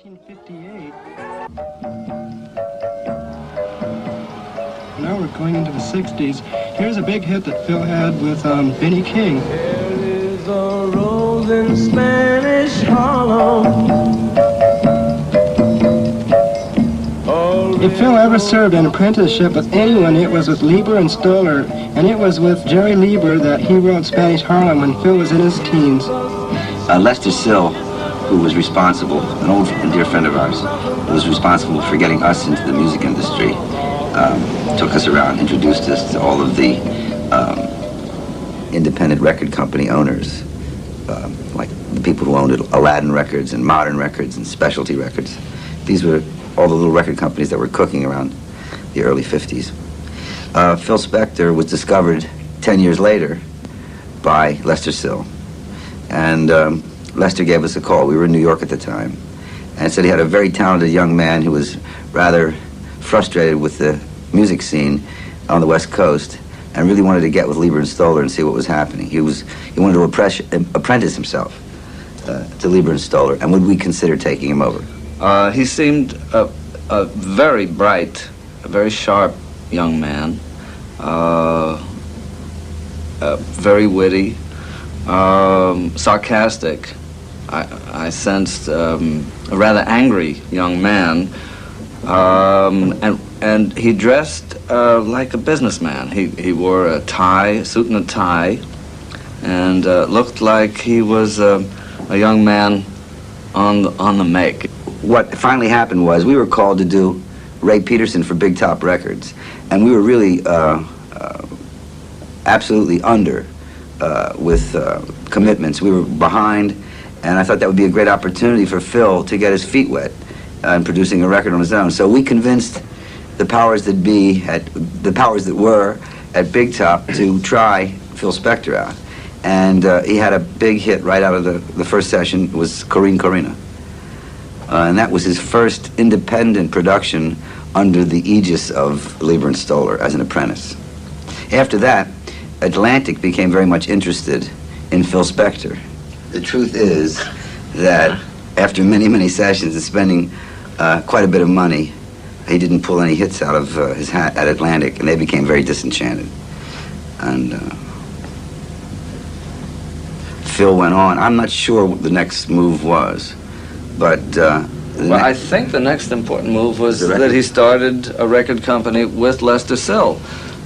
1958. Now we're going into the 60s. Here's a big hit that Phil had with Benny King. There is a rose in Spanish Harlem. If Phil ever served an apprenticeship with anyone, it was with Leiber and Stoller, and it was with Jerry Leiber that he wrote Spanish Harlem when Phil was in his teens. Lester Sill, who was responsible, an old and dear friend of ours, who was responsible for getting us into the music industry, took us around, introduced us to all of the independent record company owners, like the people who owned Aladdin Records and Modern Records and Specialty Records. These were all the little record companies that were cooking around the early 50s. Phil Spector was discovered 10 years later by Lester Sill. And Lester gave us a call. We were in New York at the time. And said he had a very talented young man who was rather frustrated with the music scene on the West Coast and really wanted to get with Leiber and Stoller and see what was happening. He wanted to apprentice himself to Leiber and Stoller. And would we consider taking him over? He seemed a very bright, a very sharp young man, very witty, sarcastic. I sensed a rather angry young man, and he dressed like a businessman. He wore a suit and a tie, and looked like he was a young man on the make. What finally happened was we were called to do Ray Peterson for Big Top Records, and we were really absolutely under with commitments. We were behind, and I thought that would be a great opportunity for Phil to get his feet wet in producing a record on his own. So we convinced the powers that were at Big Top to try Phil Spector out, and he had a big hit right out of the first session. It was Corrine Corina. And that was his first independent production under the aegis of Leiber and Stoller as an apprentice. After that, Atlantic became very much interested in Phil Spector. The truth is that after many, many sessions and spending quite a bit of money, he didn't pull any hits out of his hat at Atlantic, and they became very disenchanted. And Phil went on. I'm not sure what the next move was. But I think the next important move was that he started a record company with Lester Sill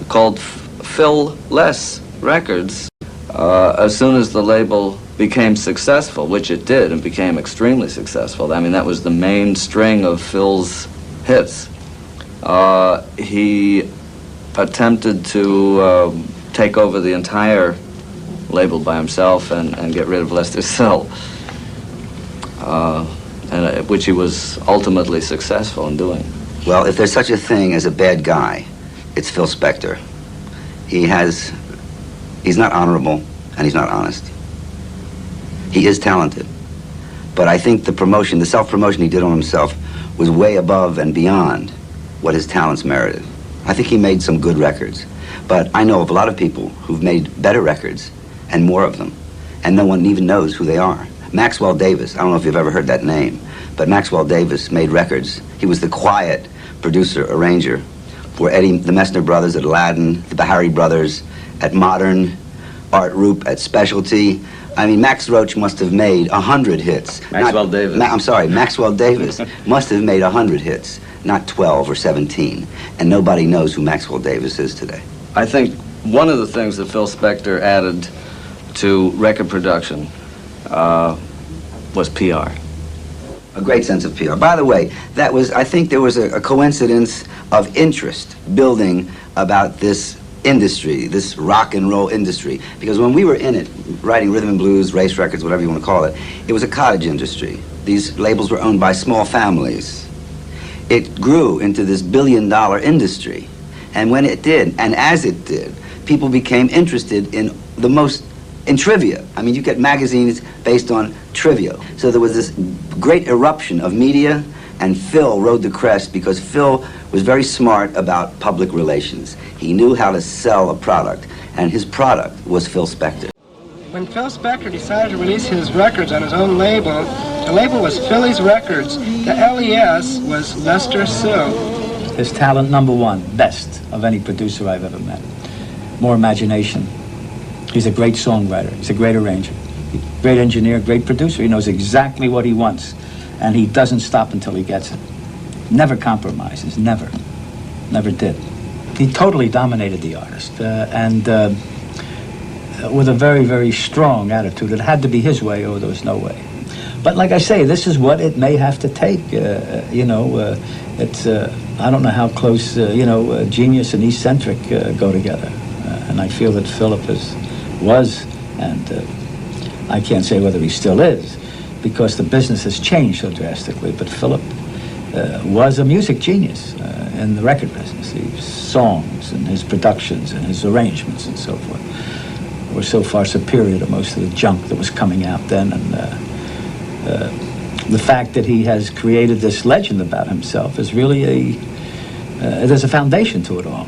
called Phil Less Records. As soon as the label became successful, which it did, and became extremely successful, I mean, that was the main string of Phil's hits, he attempted to take over the entire label by himself and get rid of Lester Sill. Which he was ultimately successful in doing. Well, if there's such a thing as a bad guy, it's Phil Spector. He's not honorable, and he's not honest. He is talented. But I think the self-promotion he did on himself was way above and beyond what his talents merited. I think he made some good records. But I know of a lot of people who've made better records, and more of them, and no one even knows who they are. Maxwell Davis, I don't know if you've ever heard that name, but Maxwell Davis made records. He was the quiet producer, arranger for the Messner brothers at Aladdin, the Bahari brothers at Modern, Art Roop at Specialty. I mean, Max Roach must have made 100 hits. Maxwell Davis. Maxwell Davis must have made 100 hits, not 12 or 17. And nobody knows who Maxwell Davis is today. I think one of the things that Phil Spector added to record production was PR. A great sense of PR. By the way, I think there was a coincidence of interest building about this industry, this rock and roll industry. Because when we were in it, writing rhythm and blues, race records, whatever you want to call it, it was a cottage industry. These labels were owned by small families. It grew into this billion-dollar industry. And when it did, and as it did, people became interested in trivia. I mean, you get magazines based on trivia. So there was this great eruption of media, and Phil rode the crest because Phil was very smart about public relations. He knew how to sell a product, and his product was Phil Spector. When Phil Spector decided to release his records on his own label, The label was Phillies Records. The LES was Lester Sill. His talent, number one, best of any producer I've ever met. More imagination. He's a great songwriter. He's a great arranger. Great engineer, great producer. He knows exactly what he wants, and he doesn't stop until he gets it. Never compromises, never. Never did. He totally dominated the artist, and with a very, very strong attitude. It had to be his way or there was no way. But like I say, this is what it may have to take. It's I don't know how close genius and eccentric go together, and I feel that Philip was, and I can't say whether he still is, because the business has changed so drastically. But Philip was a music genius in the record business. His songs and his productions and his arrangements and so forth were so far superior to most of the junk that was coming out then, and the fact that he has created this legend about himself is really there's a foundation to it all.